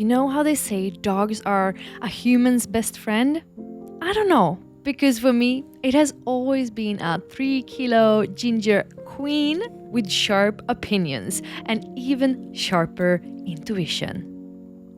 You know how they say dogs are a human's best friend? I don't know, because for me, it has always been a 3-kilo ginger queen with sharp opinions and even sharper intuition.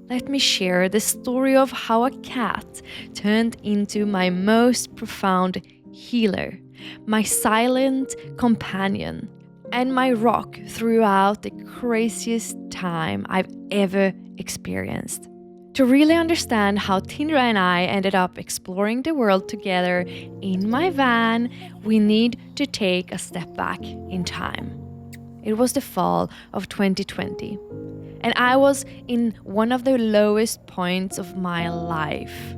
Let me share the story of how a cat turned into my most profound healer, my silent companion, and my rock throughout the craziest time I've ever experienced. To really understand how Tindra and I ended up exploring the world together in my van, we need to take a step back in time. It was the fall of 2020, and I was in one of the lowest points of my life.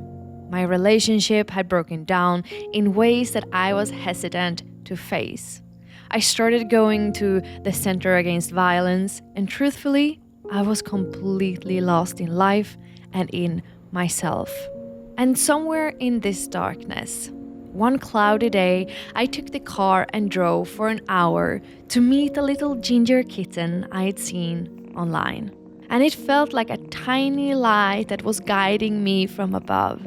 My relationship had broken down in ways that I was hesitant to face. I started going to the Center Against Violence, and truthfully, I was completely lost in life and in myself. And somewhere in this darkness, one cloudy day, I took the car and drove for an hour to meet a little ginger kitten I had seen online. And it felt like a tiny light that was guiding me from above.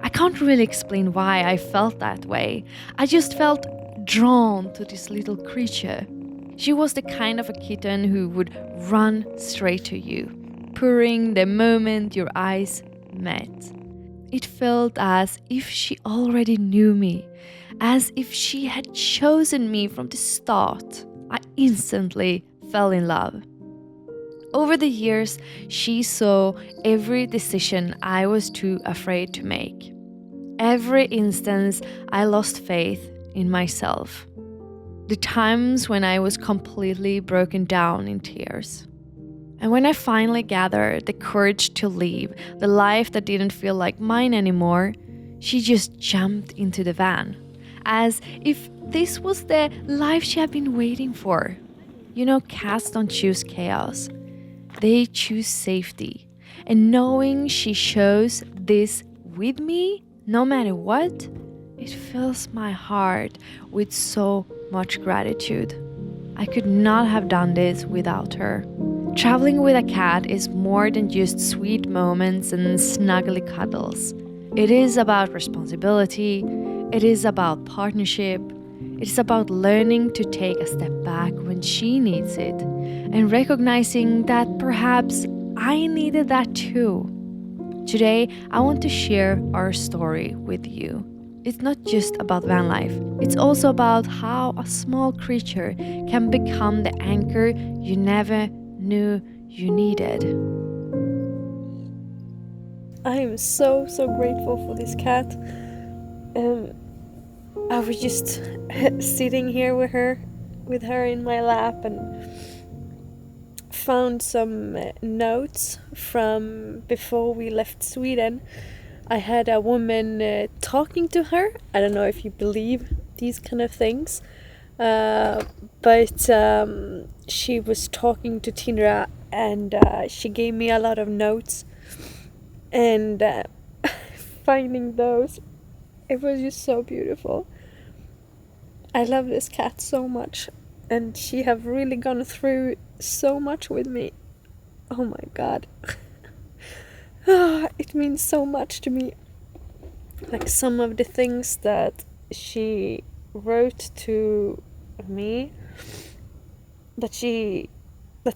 I can't really explain why I felt that way. I just felt drawn to this little creature. She was the kind of a kitten who would run straight to you, purring the moment your eyes met. It felt as if she already knew me, as if she had chosen me from the start. I instantly fell in love. Over the years, she saw every decision I was too afraid to make. Every instance I lost faith in myself. The times when I was completely broken down in tears. And when I finally gathered the courage to leave the life that didn't feel like mine anymore, she just jumped into the van, as if this was the life she had been waiting for. You know, cats don't choose chaos. They choose safety. And knowing she chose this with me, no matter what, it fills my heart with so much gratitude. I could not have done this without her. Traveling with a cat is more than just sweet moments and snuggly cuddles. It is about responsibility, it is about partnership, it is about learning to take a step back when she needs it, and recognizing that perhaps I needed that too. Today, I want to share our story with you. It's not just about van life. It's also about how a small creature can become the anchor you never knew you needed. I am so grateful for this cat. I was just sitting here with her in my lap, and found some notes from before we left Sweden. I had a woman talking to her. I don't know if you believe these kind of things, but she was talking to Tindra, and she gave me a lot of notes, and finding those, it was just so beautiful. I love this cat so much, and she have really gone through so much with me. Oh my god. It means so much to me. Like some of the things that she wrote to me, that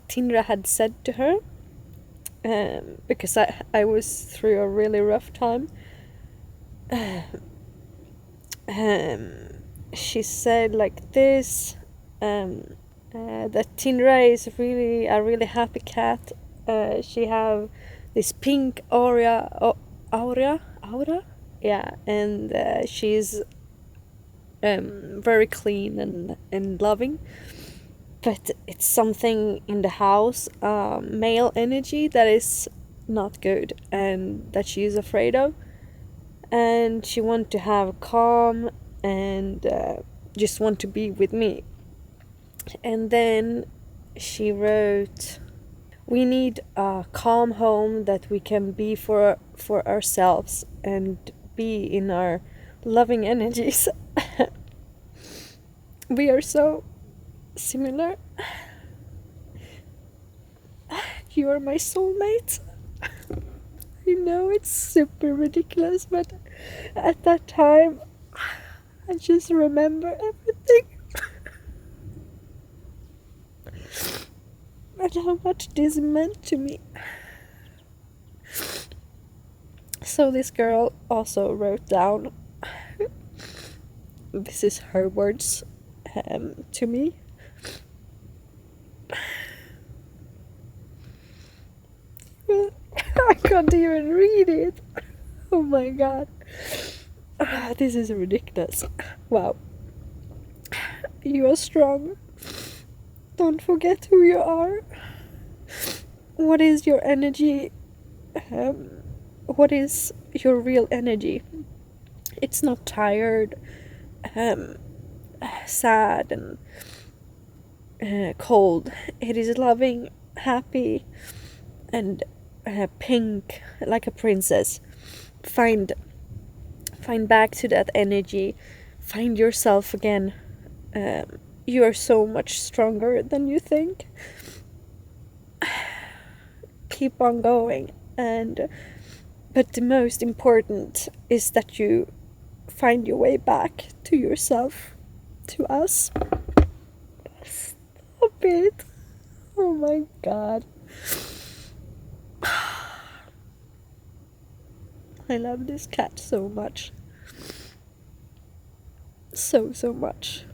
Tindra had said to her, because I was through a really rough time. She said like this, that Tindra is really a really happy cat. She have this pink aura, yeah, and she's very clean and loving. But it's something in the house, male energy, that is not good and that she is afraid of. And she want to have calm and just want to be with me. And then she wrote, we need a calm home that we can be for ourselves and be in our loving energies. We are so similar. You are my soulmate. I know it's super ridiculous, but at that time, I just remember everything. And how much this meant to me. So this girl also wrote down, this is her words to me. I can't even read it. Oh my god. This is ridiculous. Wow. You are strong. Don't forget who you are. What is your energy? What is your real energy? It's not tired, sad, and cold. It is loving, happy, and pink, like a princess. Find back to that energy. Find yourself again. You are so much stronger than you think. Keep on going, but the most important is that you find your way back to yourself, to us. Stop it. Oh my god. I love this cat so much. So much.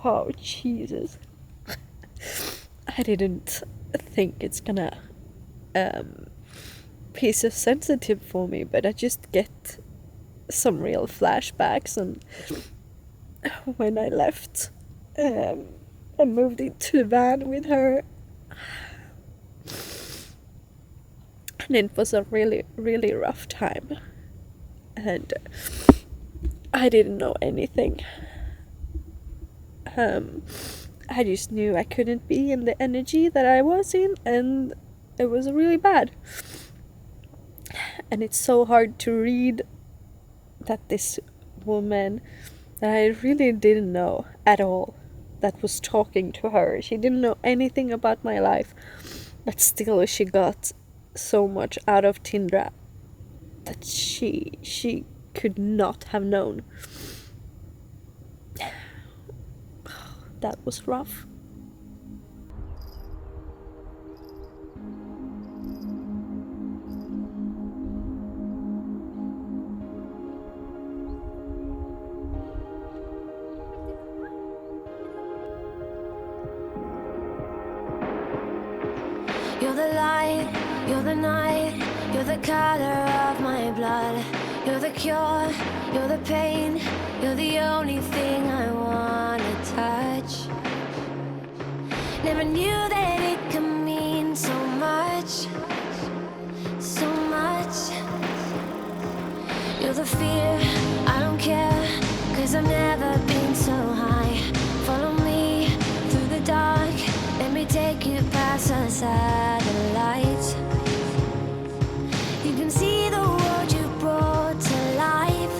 Oh, Jesus. I didn't think it's gonna be so sensitive for me, but I just get some real flashbacks. And when I left, I moved into the van with her, and it was a really, really rough time. And I didn't know anything. I just knew I couldn't be in the energy that I was in, and it was really bad. And it's so hard to read that this woman that I really didn't know at all, that was talking to her, she didn't know anything about my life, but still she got so much out of Tindra that she could not have known. That was rough. You're the light, you're the night, you're the color of my blood. You're the cure, you're the pain, you're the only thing I wanna touch. Never knew that it could mean so much, so much. You're the fear, I don't care, 'cause I've never been so high. Follow me through the dark, let me take you past the satellites. You can see the world you brought to life,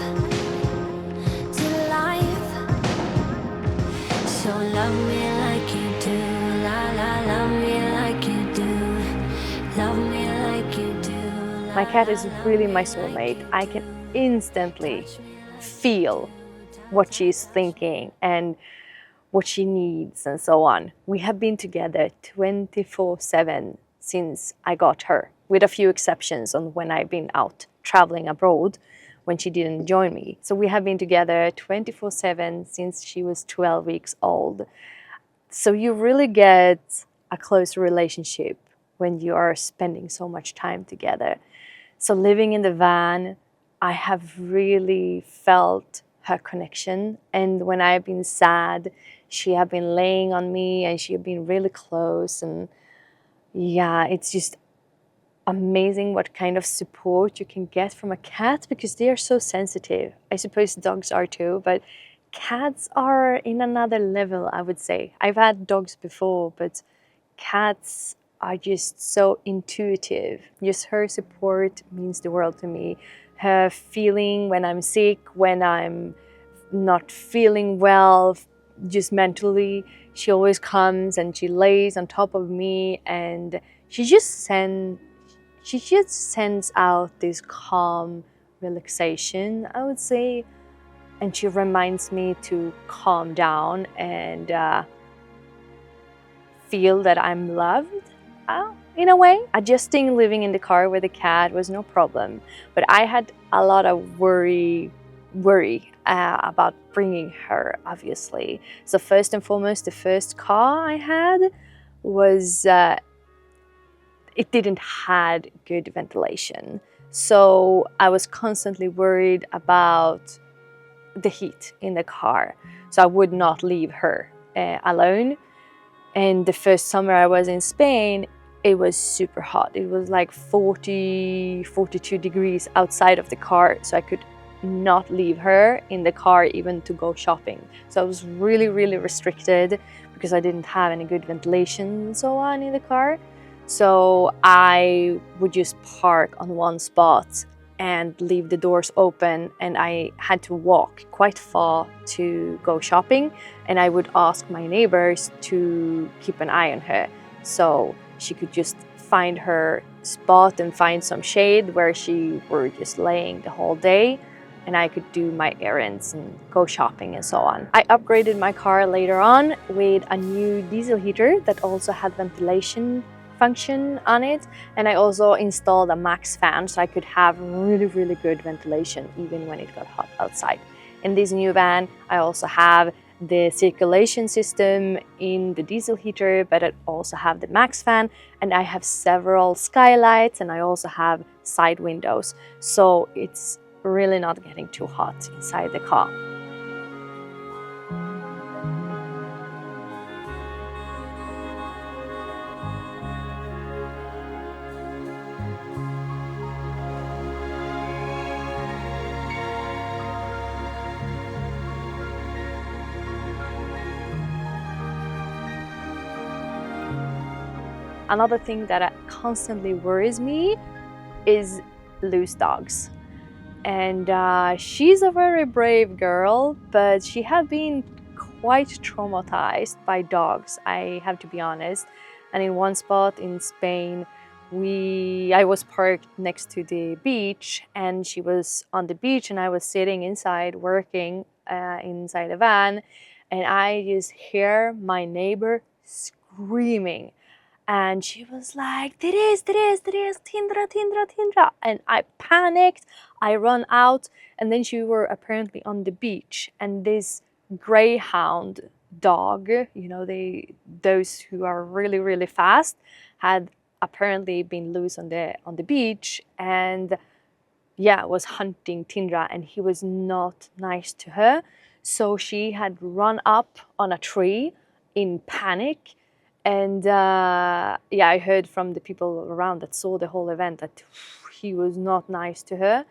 to life. So love me like you do, love me like you do, love me like you do. My cat is really my soulmate. I can instantly feel what she's thinking and what she needs and so on. We have been together 24/7 since I got her, with a few exceptions on when I've been out traveling abroad when she didn't join me. So we have been together 24/7 since she was 12 weeks old. So you really get a close relationship when you are spending so much time together. So living in the van, I have really felt her connection. And when I've been sad, she have been laying on me and she have been really close. And yeah, it's just amazing what kind of support you can get from a cat, because they are so sensitive. I suppose dogs are too, but cats are in another level, I would say. I've had dogs before, but cats are just so intuitive. Just her support means the world to me. Her feeling when I'm sick, when I'm not feeling well, just mentally, she always comes and she lays on top of me, and she she just sends out this calm relaxation, I would say, and she reminds me to calm down and feel that I'm loved in a way. Adjusting living in the car with a cat was no problem, but I had a lot of worry about bringing her, obviously. So first and foremost, the first car I had was it didn't had good ventilation, so I was constantly worried about the heat in the car, so I would not leave her alone. And the first summer I was in Spain, it was super hot. It was like 40, 42 degrees outside of the car, so I could not leave her in the car even to go shopping. So I was really, really restricted because I didn't have any good ventilation and so on in the car. So I would just park on one spot and leave the doors open, and I had to walk quite far to go shopping, and I would ask my neighbors to keep an eye on her so she could just find her spot and find some shade where she were just laying the whole day, and I could do my errands and go shopping and so on. I upgraded my car later on with a new diesel heater that also had ventilation function on it, and I also installed a max fan so I could have really, really good ventilation even when it got hot outside. In this new van, I also have the circulation system in the diesel heater, but I also have the max fan, and I have several skylights, and I also have side windows, so it's really not getting too hot inside the car. Another thing that constantly worries me is loose dogs. And she's a very brave girl, but she has been quite traumatized by dogs, I have to be honest. And in one spot in Spain, I was parked next to the beach, and she was on the beach, and I was sitting inside working inside the van, and I just hear my neighbor screaming. And she was like, Therese, Tindra, Tindra, Tindra. And I panicked, I ran out, and then she were apparently on the beach. And this greyhound dog, you know, those who are really, really fast, had apparently been loose on the beach, and yeah, was hunting Tindra, and he was not nice to her. So she had run up on a tree in panic. And yeah, I heard from the people around that saw the whole event that he was not nice to her.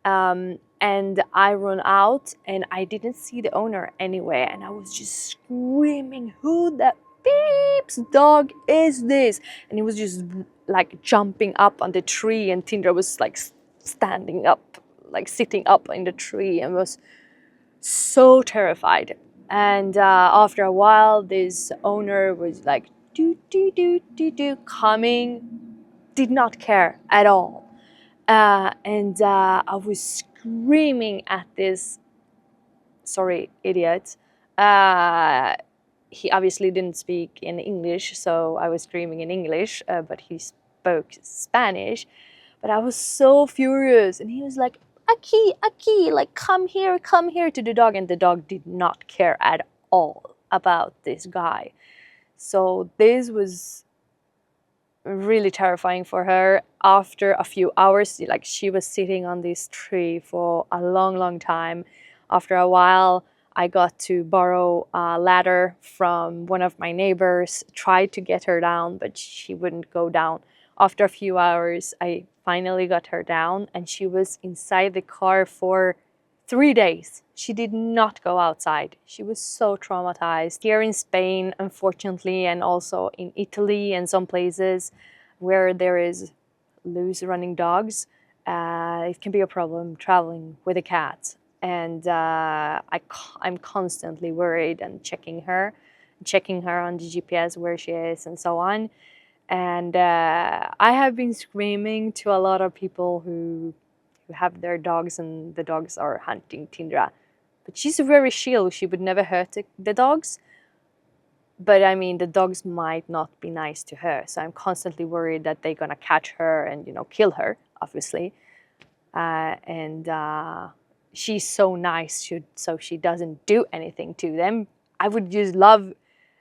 And I ran out, and I didn't see the owner anywhere. And I was just screaming, who the beeps dog is this? And he was just like jumping up on the tree, and Tindra was like standing up, like sitting up in the tree, and was so terrified. And after a while, this owner was like, coming, did not care at all. And I was screaming at this, sorry, idiot. He obviously didn't speak in English, so I was screaming in English, but he spoke Spanish. But I was so furious, and he was like, Aki, like come here to the dog, and the dog did not care at all about this guy. So this was really terrifying for her. After a few hours, like she was sitting on this tree for a long time. After a while, I got to borrow a ladder from one of my neighbors, tried to get her down, but she wouldn't go down. After a few hours, I finally got her down, and she was inside the car for 3 days. She did not go outside. She was so traumatized. Here in Spain, unfortunately, and also in Italy and some places where there is loose running dogs, it can be a problem traveling with a cat. And I'm constantly worried and checking her on the GPS where she is and so on. And I have been screaming to a lot of people who have their dogs and the dogs are hunting Tindra. But she's very chill. She would never hurt the dogs. But I mean, the dogs might not be nice to her. So I'm constantly worried that they're going to catch her and, kill her, obviously. And she's so nice, so she doesn't do anything to them. I would just love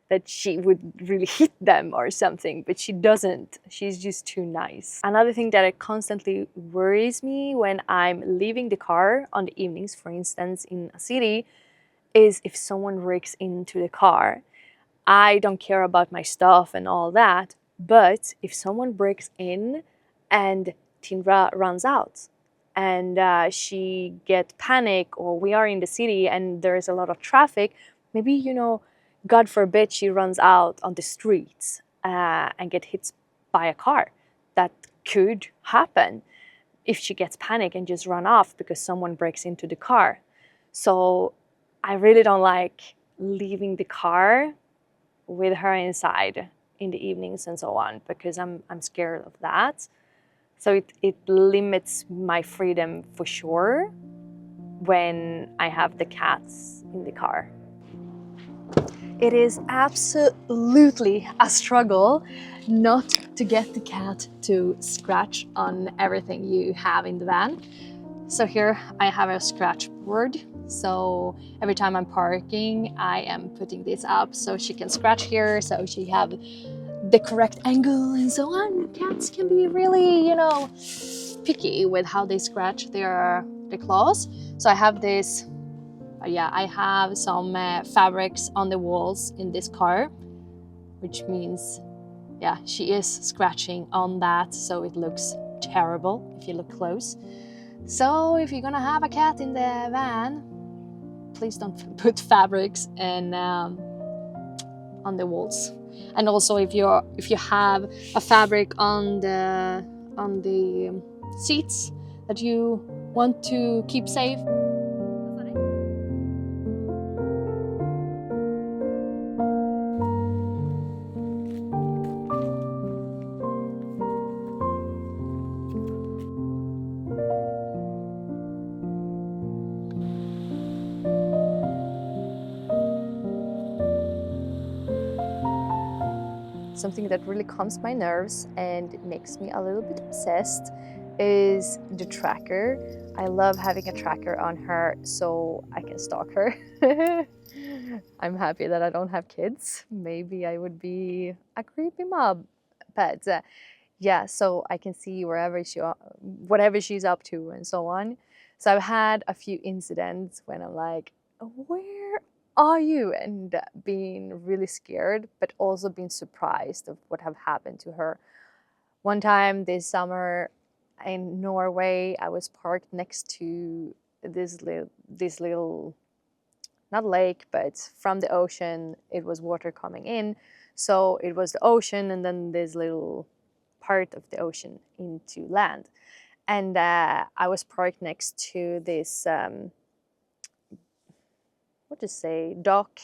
that she would really hit them or something, but she doesn't. She's just too nice. Another thing that it constantly worries me when I'm leaving the car on the evenings, for instance, in a city, is if someone breaks into the car. I don't care about my stuff and all that, but if someone breaks in and Tindra runs out and she gets panic, or we are in the city and there's a lot of traffic, maybe, God forbid she runs out on the streets and get hit by a car. That could happen if she gets panic and just run off because someone breaks into the car. So I really don't like leaving the car with her inside in the evenings and so on, because I'm scared of that. So it limits my freedom for sure when I have the cats in the car. It is absolutely a struggle not to get the cat to scratch on everything you have in the van. So here I have a scratch board. So every time I'm parking, I am putting this up so she can scratch here, so she have the correct angle and so on. Cats can be really, picky with how they scratch their claws. So I have this. I have some fabrics on the walls in this car, which means, she is scratching on that, so it looks terrible if you look close. So if you're gonna have a cat in the van, please don't put fabrics on the walls. And also if you have a fabric on the seats that you want to keep safe. Something that really calms my nerves and makes me a little bit obsessed is the tracker. I love having a tracker on her so I can stalk her. I'm happy that I don't have kids. Maybe I would be a creepy mob pet. So I can see whatever she's up to and so on. So I've had a few incidents when I'm like, where are you? And being really scared, but also being surprised of what have happened to her. One time this summer in Norway, I was parked next to this little, not lake, but from the ocean, it was water coming in. So it was the ocean and then this little part of the ocean into land. And I was parked next to this, dock,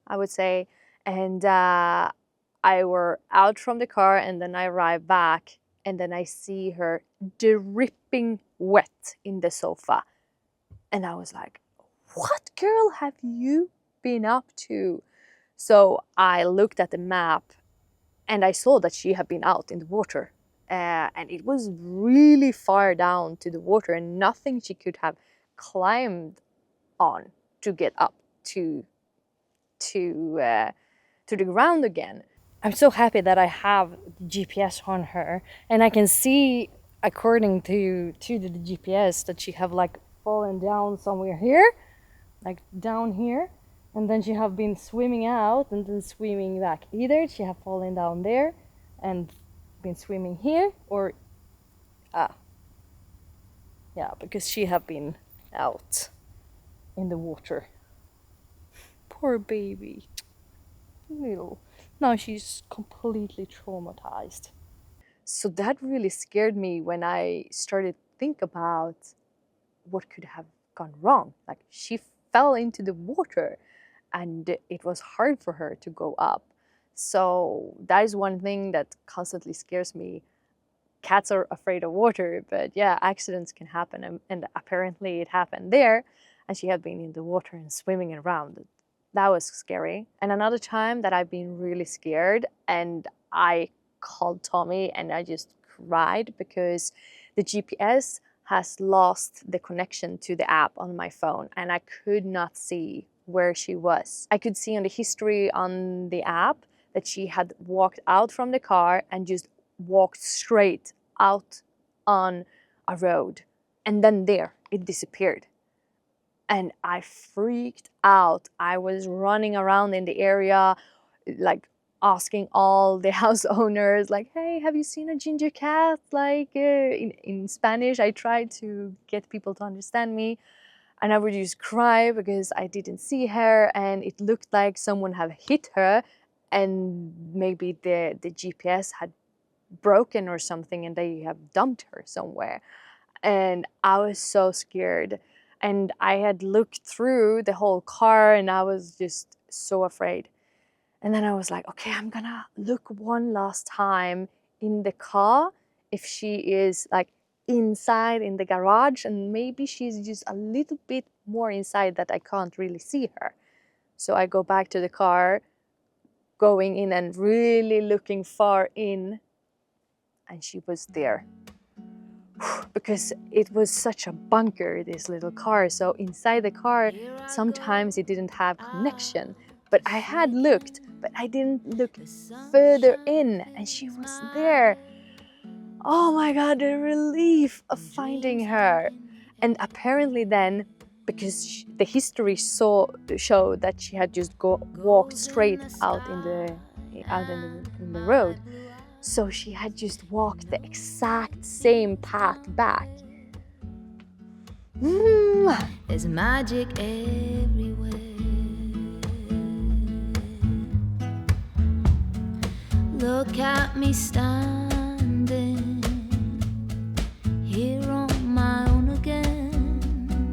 I would say. And I were out from the car and then I arrived back and then I see her dripping wet in the sofa. And I was like, what, girl, have you been up to? So I looked at the map and I saw that she had been out in the water. And it was really far down to the water and nothing she could have climbed on to get up to the ground again. I'm so happy that I have GPS on her and I can see, according to the GPS, that she have like fallen down somewhere here, like down here, and then she have been swimming out and then swimming back. Either she have fallen down there and been swimming here, or because she have been out in the water. Poor baby. Little. Now she's completely traumatized. So that really scared me when I started to think about what could have gone wrong. Like, she fell into the water and it was hard for her to go up. So that is one thing that constantly scares me. Cats are afraid of water, but yeah, accidents can happen. And apparently it happened there. And she had been in the water and swimming around. That was scary. And another time that I've been really scared, and I called Tommy and I just cried because the GPS has lost the connection to the app on my phone and I could not see where she was. I could see on the history on the app that she had walked out from the car and just walked straight out on a road. And then there, it disappeared. And I freaked out. I was running around in the area, like asking all the house owners, like, hey, have you seen a ginger cat? Like in Spanish, I tried to get people to understand me. And I would just cry because I didn't see her and it looked like someone had hit her and maybe the GPS had broken or something and they have dumped her somewhere. And I was so scared. And I had looked through the whole car and I was just so afraid. And then I was like, okay, I'm gonna look one last time in the car if she is like inside in the garage, and maybe she's just a little bit more inside that I can't really see her. So I go back to the car, going in and really looking far in, and she was there. Because it was such a bunker, this little car. So inside the car, sometimes it didn't have connection. But I had looked, but I didn't look further in, and she was there. Oh my God, the relief of finding her. And apparently then, because the history showed that she had just walked straight out in the road. So she had just walked the exact same path back. There's magic everywhere. Look at me standing here on my own again.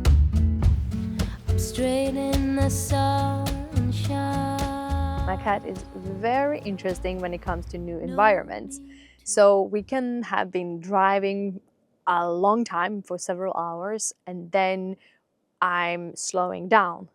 I'm straight in the sunshine. My cat is very interesting when it comes to new environments. So we can have been driving a long time for several hours and then I'm slowing down.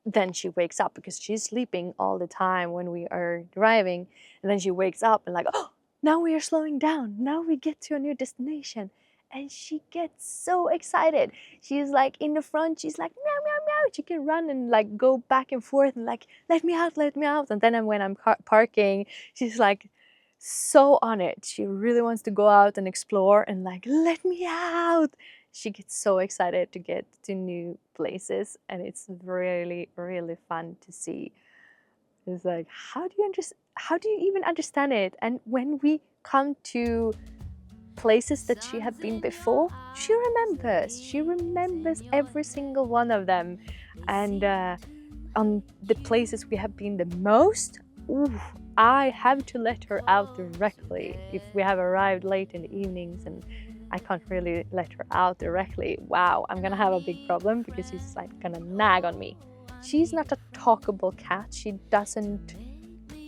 Then she wakes up because she's sleeping all the time when we are driving. And then she wakes up and like, oh, now we are slowing down. Now we get to a new destination. And she gets so excited. She's like in the front, she's like, meow, meow, meow. She can run and like go back and forth and like, let me out, let me out. And then when I'm parking, she's like so on it. She really wants to go out and explore and like, let me out. She gets so excited to get to new places and it's really, really fun to see. It's like, how do you even understand it? And when we come to places that she had been before, she remembers every single one of them. And on the places we have been the most, I have to let her out directly. If we have arrived late in the evenings and I can't really let her out directly, wow, I'm gonna have a big problem because she's like gonna nag on me. She's not a talkable cat. She doesn't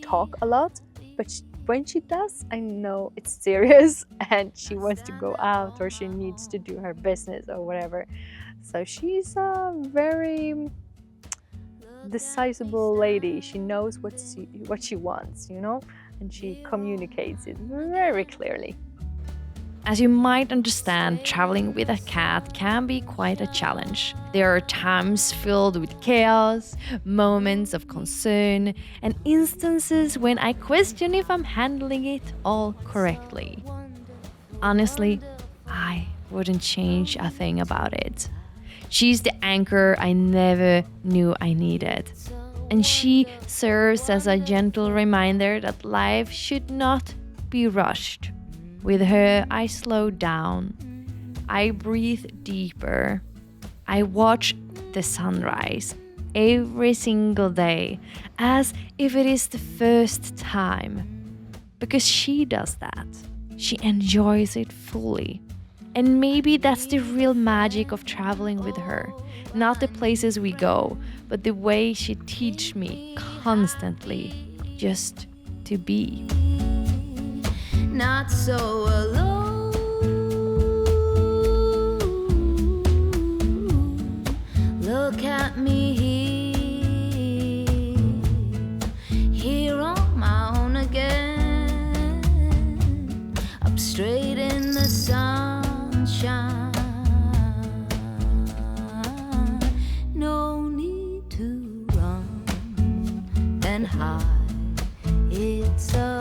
talk a lot, but when she does, I know it's serious and she wants to go out or she needs to do her business or whatever. So she's a very decisive lady. She knows what she wants, you know, and she communicates it very clearly. As you might understand, traveling with a cat can be quite a challenge. There are times filled with chaos, moments of concern, and instances when I question if I'm handling it all correctly. Honestly, I wouldn't change a thing about it. She's the anchor I never knew I needed. And she serves as a gentle reminder that life should not be rushed. With her, I slow down. I breathe deeper. I watch the sunrise every single day as if it is the first time. Because she does that. She enjoys it fully. And maybe that's the real magic of traveling with her. Not the places we go, but the way she teaches me constantly. Just to be. Not so alone. Look at me here on my own again, up straight in the sunshine. No need to run and hide. It's a